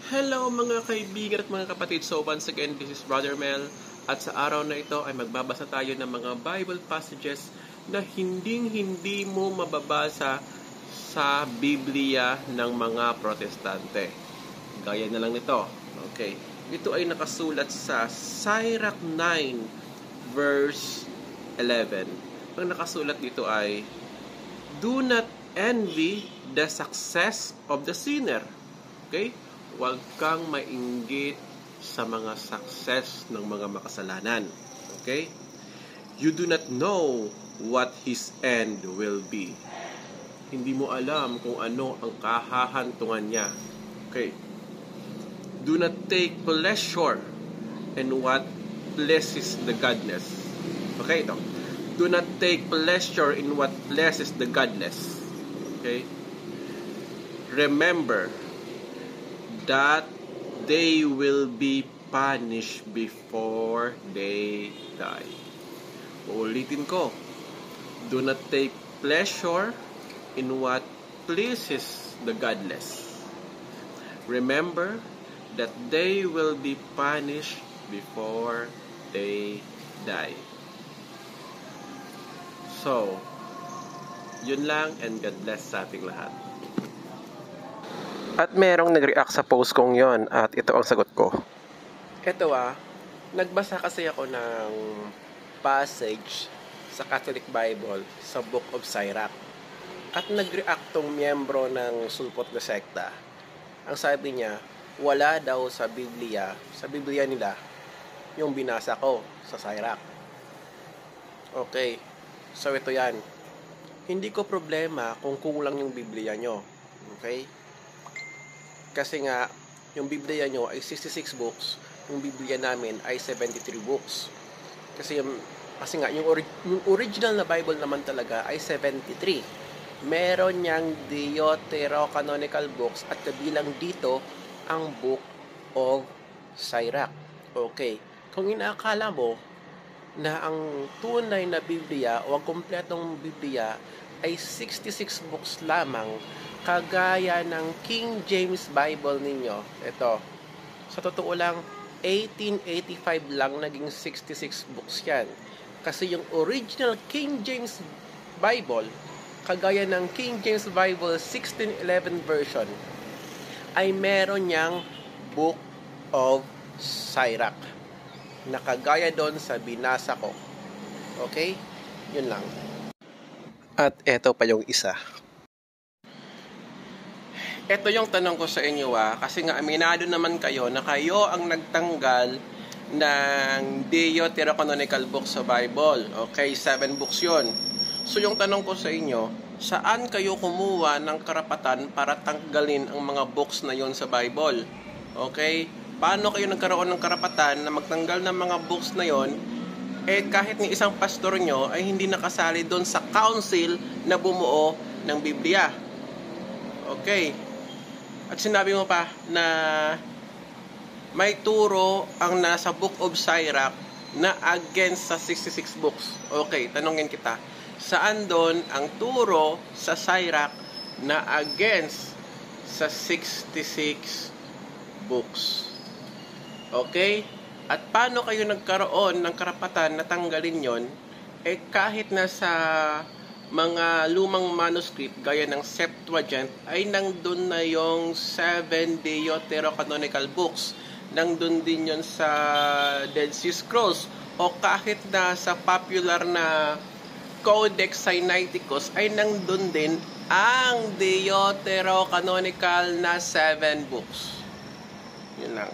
Hello mga kaibigan at mga kapatid. So once again, this is Brother Mel. At sa araw na ito ay magbabasa tayo ng mga Bible passages na hindi mo mababasa sa Biblia ng mga Protestante. Gaya na lang nito. Okay. Ito ay nakasulat sa Sirach 9 verse 11. Ang nakasulat dito ay, "Do not envy the success of the sinner." Okay? Huwag kang mainggit sa mga success ng mga makasalanan. Okay? You do not know what his end will be. Hindi mo alam kung ano ang kahahantungan niya. Okay? Do not take pleasure in what pleases the godless. Okay, ito. Do not take pleasure in what pleases the godless. Okay? Remember that they will be punished before they die. Uulitin ko. Do not take pleasure in what pleases the godless. Remember that they will be punished before they die. So, yun lang, and God bless sa ating lahat. At merong nag-react sa post kong yon at ito ang sagot ko. Ito nagbasa kasi ako ng passage sa Catholic Bible sa Book of Sirach. At nag-react tong miyembro ng sulpot na sekta. Ang sabi niya, wala daw sa Biblia nila, yung binasa ko sa Sirach. Okay, so ito yan. Hindi ko problema kung kulang yung Biblia nyo. Okay? Kasi nga, yung Biblia nyo ay 66 books, yung Biblia namin ay 73 books. Kasi nga, yung original na Bible naman talaga ay 73. Meron niyang Deuterocanonical books at kabilang dito ang Book of Sirach. Okay, kung inaakala mo na ang tunay na Biblia o ang kumpletong Biblia ay 66 books lamang, kagaya ng King James Bible ninyo, ito, sa totoo lang, 1885 lang naging 66 books yan. Kasi yung original King James Bible, kagaya ng King James Bible 1611 version, ay meron niyang Book of Sirach, na kagaya doon sa binasa ko. Okay? Yun lang. At eto pa yung isa. Ito yung tanong ko sa inyo kasi nga aminado naman kayo na kayo ang nagtanggal ng Deuterocanonical book sa Bible. Okay, 7 books yon. So yung tanong ko sa inyo, saan kayo kumuha ng karapatan para tanggalin ang mga books na yon sa Bible? Okay? Paano kayo nagkaroon ng karapatan na magtanggal ng mga books na yon kahit ni isang pastor nyo ay hindi nakasali doon sa council na bumuo ng Biblia? Okay? At sinabi mo pa na may turo ang nasa Book of Sirach na against sa 66 books. Okay, tanongin kita. Saan doon ang turo sa Sirach na against sa 66 books? Okay? At paano kayo nagkaroon ng karapatan na tanggalin yon kahit na sa mga lumang manuscript gaya ng Septuagint ay nandun na yung 7 Deuterocanonical books, nandun din yon sa Dead Sea Scrolls, o kahit na sa popular na Codex Sinaiticus ay nandun din ang Deuterocanonical na 7 books. Yun lang.